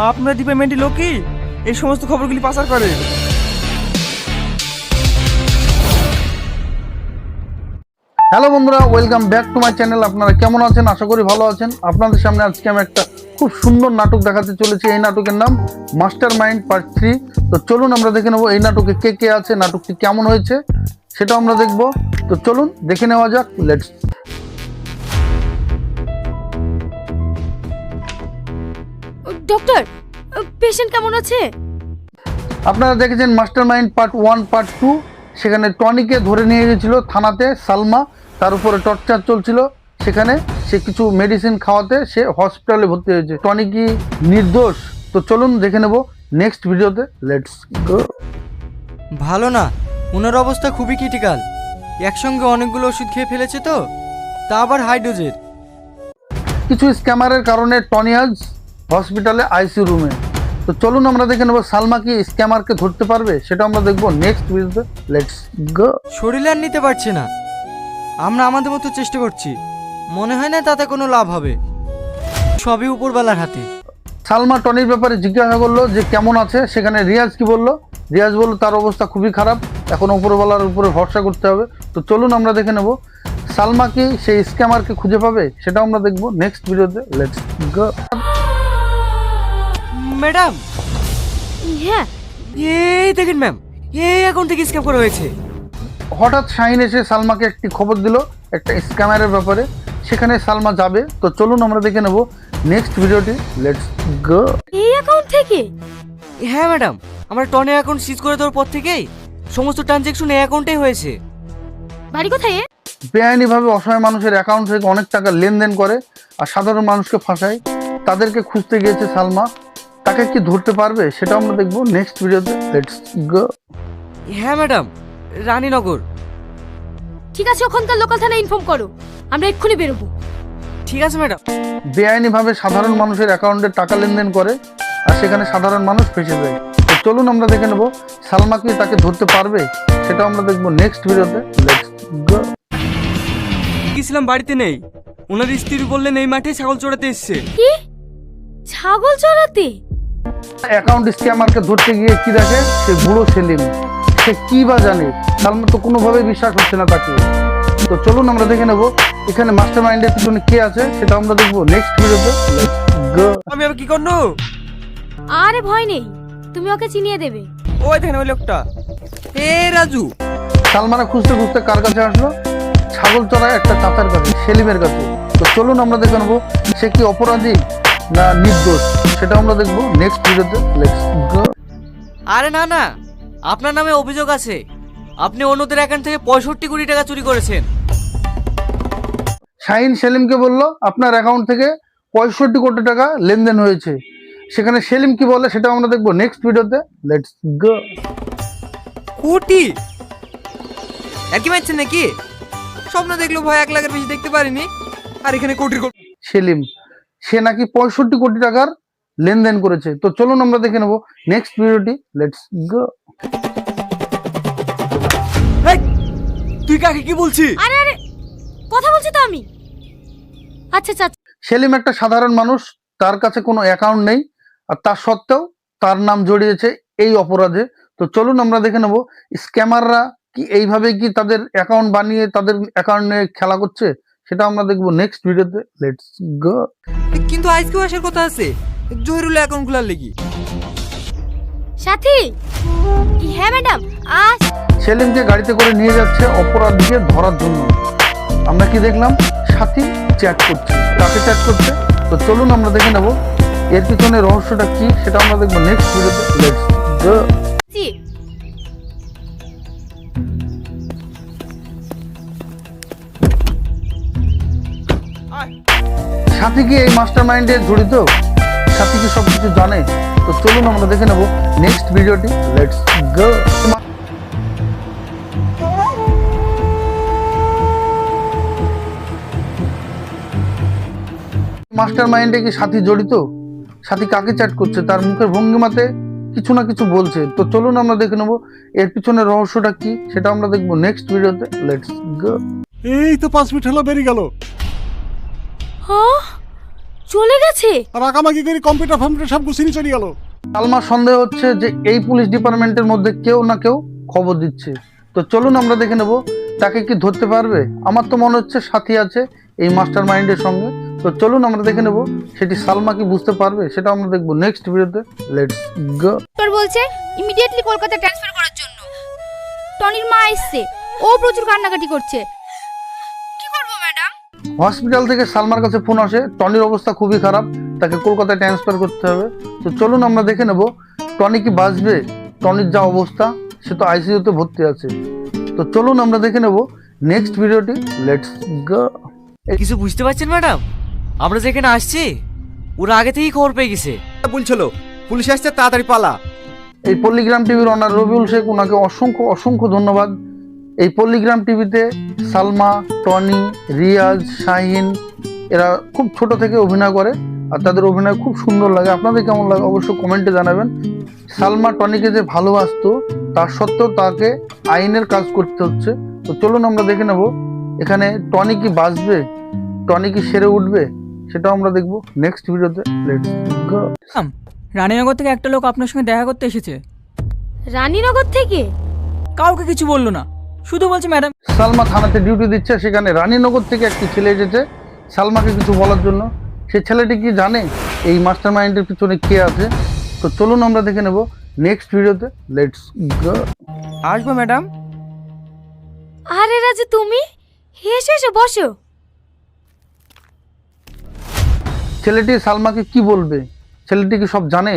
আপনার ডিপার্টমেন্টের লোকই এই সমস্ত খবরগুলি পাচার করে। হ্যালো বন্ধুরা, welcome back to my channel. আপনারা কেমন আছেন? আশা করি ভালো আছেন। আপনাদের সামনে আজকে আমি একটা খুব সুন্দর নাটক দেখাতে চলেছি। এই নাটকের নাম মাস্টার মাইন্ড পার্ট 3। তো চলুন আমরা দেখে নেবো এই নাটকে কে কে আছে, নাটকটি কেমন হয়েছে সেটাও আমরা দেখব। তো চলুন দেখে নেওয়া যাক। লেটস। ডক্টর, পেশেন্ট কেমন আছে? আপনারা দেখেছেন মাস্টার মাইন্ড পার্ট 1 পার্ট 2। সেখানে টনিকে ধরে নিয়ে গেছিল থানাতে সালমা, তার উপরে টর্চার চলছিল। সেখানে সে কিছু মেডিসিন খাওয়াতে সে হসপিটালে ভর্তি হয়েছে। টনি কি নির্দোষ? তো চলুন দেখে নেব নেক্সট ভিডিওতে। লেটস গো। ভালো না, ওনার অবস্থা খুবই ক্রিটিক্যাল। একসঙ্গে অনেকগুলো ওষুধ খেয়ে ফেলেছে তো, তা আবার হাই ডোজের। কিছু স্ক্যামারের কারণে টনি আজ হসপিটালে আইসিইউ রুমে। তো চলুন আমরা দেখে নেব সালমা কি স্ক্যামারকে ধরতে পারবে, সেটা আমরা দেখবো নেক্সট ভিডিওতে। লেটস গো। শরীরে আর নিতে পারছে না, আমরা আমাদের মতো চেষ্টা করছি, মনে হয় না তাতে কোনো লাভ হবে। সবই উপরবেলার হাতে। সালমা টনির ব্যাপারে জিজ্ঞাসা করলো যে কেমন আছে। সেখানে রিয়াজ কি বললো? রিয়াজ বলল তার অবস্থা খুবই খারাপ, এখন উপরবেলার উপরে ভরসা করতে হবে। তো চলুন আমরা দেখে নেব সালমা কি সেই স্ক্যামারকে খুঁজে পাবে, সেটা আমরা দেখবো নেক্সট ভিডিওতে। Let's go. ম্যাডাম, হ্যাঁ, এই দেখেন ম্যাম, এই অ্যাকাউন্ট থেকে স্ক্যাম করা হয়েছে। হঠাৎ শাহিন এসে সালমাকে একটি খবর দিল একটা স্ক্যামারের ব্যাপারে। সেখানে সালমা যাবে। তো চলুন আমরা দেখে নেব নেক্সট ভিডিওটি। Let's go. এই অ্যাকাউন্ট থেকে? হ্যাঁ ম্যাডাম, আমরা টনের অ্যাকাউন্ট সিজ করে দেওয়ার পর থেকেই সমস্ত ট্রানজ্যাকশন এই অ্যাকাউন্টেই হয়েছে। বাড়ি কোথায়? বেআইনিভাবে অসহায় মানুষের অ্যাকাউন্ট থেকে অনেক টাকা লেনদেন করে আর সাধারণ মানুষকে ফাঁসায়। তাদেরকে খুঁজতে গিয়েছে সালমা। তাকে কি ধরতে পারবে, সেটা আমরা দেখবো নেক্সট ভিডিওতে। লেটস গো। হ্যাঁ ম্যাডাম, রানীনগর। ঠিক আছে, ওখানকার লোকাল থানায় ইনফর্ম করো, আমরা এক্ষুনি বেরোবো। ঠিক আছে ম্যাডাম। বেআইনিভাবে সাধারণ মানুষের অ্যাকাউন্টে টাকা লেনদেন করে আর সেখানে সাধারণ মানুষ ফেঁসে যায়। তো চলুন আমরা দেখে নেব সালমা কি তাকে ধরতে পারবে, সেটা আমরা দেখবো নেক্সট ভিডিওতে। লেটস গো। গেছিলাম, বাড়িতে নেই। ওনার স্ত্রী বললেন এই মাঠে ছাগল চড়াতে এসছে। কি? ছাগল চড়াতে? অ্যাকাউন্ট স্ক্যামারকে ধরতে গিয়ে কি দেখে, সে বুড়ো সেলিম। সে কি বা জানে, সালমা তো কোনোভাবেই বিশ্বাস হচ্ছে না তাকে। তো চলুন আমরা দেখে নেব এখানে মাস্টার মাইন্ডের পিছনে কে আছে, সেটা আমরা দেখবো নেক্সট ভিডিওতে। লেটস গো। আমি আবার কি করবো? আরে ভয় নেই, তুমি ওকে চিনিয়ে দেবে। ওই দেখেন ওই লোকটা। এ রাজু। সালমানা খুঁজতে খুঁজতে কার কাছে আসলো? ছাগল চড়ায় একটা চাচার কাছে, সেলিমের কাছে। তো চলুন আমরা দেখে নেবো সে কি অপরাধী না নির্দোষ, সেটা আমরা দেখবো নেক্সট ভিডিওতে। লেটস গো। আরে না না, আপনার নামে অভিযোগ আছে, আপনি অন্যদের অ্যাকাউন্ট থেকে 65 কোটি টাকা চুরি করেছেন। শাহিন সেলিমকে বলল আপনার অ্যাকাউন্ট থেকে 65 কোটি টাকা লেনদেন হয়েছে। সেখানে সেলিম কি বলে সেটা আমরা দেখবো নেক্সট ভিডিওতে। লেটস গো। কোটি? একই মারছেন নাকি? স্বপ্ন দেখলো ভয়, 1 লাখের বেশি দেখতে পারিনি, আর এখানে কোটির কোটি। সেলিম সে নাকি 65 কোটি টাকার লেনদেন করেছে। তো চলুন আমরা দেখে নেবো নেক্সট ভিডিওটি। Let's go. তুই কাকে কি বলছিস? আরে আরে, কথা বলছি তো আমি। আচ্ছা চাচা। সেলিম একটা সাধারণ মানুষ, তার কাছে কোনো অ্যাকাউন্ট নেই, আর তার সত্ত্বেও তার নাম জড়িয়েছে এই অপরাধে। তো চলুন আমরা দেখে নেব স্ক্যামাররা কি এইভাবে কি তাদের অ্যাকাউন্ট বানিয়ে তাদের অ্যাকাউন্টে খেলা করছে, সেটা আমরা দেখবো নেক্সট ভিডিওতে। লেটস গো। কিন্তু আজকেও আসার কথা আছে জহিরুল অ্যাকাউন্ট খোলার লেগে। সাথী? হ্যাঁ ম্যাডাম, আজ। সেলিমকে গাড়িতে করে নিয়ে যাচ্ছে অপরাধীকে ধরার জন্য। আমরা কি দেখলাম? সাথী চ্যাট করছে। কাকে চ্যাট করছে? তো চলুন আমরা দেখে নেব এর পিছনে রহস্যটা কি, সেটা আমরা দেখবো নেক্সট ভিডিওতে। Let's go. জি। সাথী কি এই মাস্টার মাইন্ডে জড়িত? সাথী কি সবকিছু জানে? তো চলুন আমরা দেখে নেব নেক্সট ভিডিওটি। Let's go. মাস্টার মাইন্ডে কি সাথী জড়িত? সাথী কাকে চ্যাট করছে? তার মুখের ভঙ্গিমাতে কিছু না কিছু বলছে। তো চলুন আমরা দেখে নেব এর পিছনে রহস্যটা কি, সেটা আমরা দেখবো নেক্সট ভিডিওতে। লেটস গো। এই তো 5 মিনিট হলো বেরিয়ে গেল। হ্যাঁ, চলে গেছে? রাগামাগি করে কম্পিউটার ফম্পিউটার সব গুছিয়ে নিয়ে চলে গেল। সালমার সন্দেহ হচ্ছে যে এই পুলিশ ডিপার্টমেন্টের মধ্যে কেউ না কেউ খবর দিচ্ছে। তো চলুন আমরা দেখে নেব তাকে কি ধরতে পারবে। আমার তো মনে হচ্ছে সাথী আছে এই মাস্টার মাইন্ডের সঙ্গে। তো চলুন আমরা দেখে নেব সেটি সালমা কি বুঝতে পারবে, সেটা আমরা দেখবো নেক্সট ভিডিওতে। Let's go. ডক্টর বলছে ইমিডিয়েটলি কলকাতা ট্রান্সফার করার জন্য। টনির মা এসছে, ও প্রচুর কান্নাকাটি করছে। কি করব ম্যাডাম? হসপিটাল থেকে সালমার কাছে ফোন আসে, টনির অবস্থা খুবই খারাপ, তাকে কলকাতায় ট্রান্সফার করতে হবে। তো চলুন আমরা দেখে নেব টনি কি বাঁচবে। টনির যা অবস্থা, সে তো আইসিইউতে ভর্তি আছে। তো চলুন আমরা দেখে নেব নেক্সট ভিডিওটি। Let's go. কিছু বুঝতে পারছেন ম্যাডাম? আমরা যেখানে আসছি ওরা আগে থেকেই খবর পেয়ে গেছে। বলছিল পুলিশ আসছে, তাড়াতাড়ি পালা। এই পল্লিগ্রাম টিভির অনার রবিউল শেখ, ওনাকে অসংখ্য অসংখ্য ধন্যবাদ। এই পল্লিগ্রাম টিভিতে সালমা, টনি, রিয়াজ, শাহিন এরা খুব ছোট থেকে অভিনয় করে আর তাদের অভিনয় খুব সুন্দর লাগে। আপনাদের কেমন লাগে অবশ্যই কমেন্টে জানাবেন। সালমা টনিকে যে ভালোবাসতো তার সত্ত্বেও তাকে আইনের কাজ করতে হচ্ছে। তো চলুন আমরা দেখে নেব এখানে টনি কি বাঁচবে, টনি কি সেরে উঠবে, সেটাও আমরা দেখবো নেক্সট ভিডিওতে। লেটস গো। রানীনগর থেকে একটা লোক আপনার সঙ্গে দেখা করতে এসেছে। রানীনগর থেকে? কাউকে কিছু বললো না, শুধু বলছে ম্যাডাম। সালমা থানাতে ডিউটি দিচ্ছে, সেখানে রানীনগর থেকে একটি ছেলে এসেছে সালমাকে কিছু বলার জন্য। সেই ছেলেটি কি জানে এই মাস্টার মাইন্ডের পিছনে কে আছে? তো চলুন আমরা দেখে নেব নেক্সট ভিডিওতে। লেটস গো। আসবো ম্যাডাম। আরে রাজু, তুমি এসো এসো বসো। ছেলেটি সালমাকে কি বলবে? ছেলেটি কি সব জানে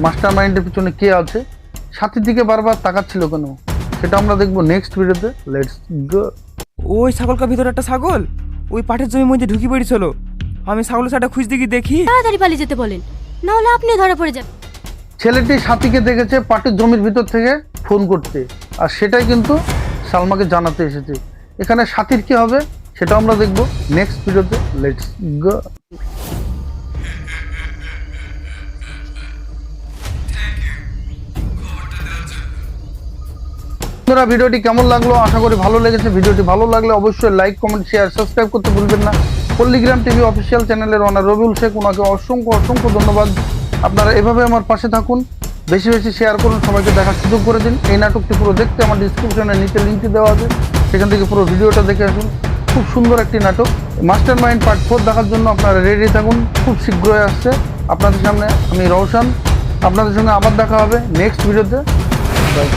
মাস্টার মাইন্ডের পিছনে কে আছে? সাথীর দিকে বারবার তাকাচ্ছিল কেন, সেটা আমরা দেখবো নেক্সট ভিডিওতে। লেটস গো। ওই ছাগলকার ভিতরে একটা ছাগল ওই পাটের জমির মধ্যে ঢুকি পড়েছিল। আমি ছাগলের সাটা খুঁজতে গিয়ে দেখি। তাড়াতাড়ি পালিয়ে যেতে বলেন, না হলে আপনিও ধরা পড়ে যাবেন। ছেলেটি সাথীকে দেখেছে পাটের জমির ভিতর থেকে ফোন করতে, আর সেটাই কিন্তু সালমাকে জানাতে এসেছে। এখানে সাথীর কি হবে সেটা আমরা দেখবো নেক্সট ভিডিওতে। লেটস গো। বন্ধুরা, ভিডিওটি কেমন লাগলো? আশা করি ভালো লেগেছে। ভিডিওটি ভালো লাগলে অবশ্যই লাইক, কমেন্ট, শেয়ার, সাবস্ক্রাইব করতে ভুলবেন না। পল্লিগ্রাম টিভি অফিসিয়াল চ্যানেলের অনার রবিউল শেখ, ওনাকে অসংখ্য অসংখ্য ধন্যবাদ। আপনারা এভাবে আমার পাশে থাকুন, বেশি বেশি শেয়ার করুন, সবাইকে দেখার সুযোগ করে দিন। এই নাটকটি পুরো দেখতে আমার ডিসক্রিপশনের নিচে লিঙ্কটি দেওয়া আছে, সেখান থেকে পুরো ভিডিওটা দেখে আসুন। খুব সুন্দর একটি নাটক। মাস্টার মাইন্ড পার্ট 4 দেখার জন্য আপনারা রেডি থাকুন, খুব শীঘ্রই আসছে আপনাদের সামনে। আমি রওশন, আপনাদের সঙ্গে আবার দেখা হবে নেক্সট ভিডিওতে। বাই।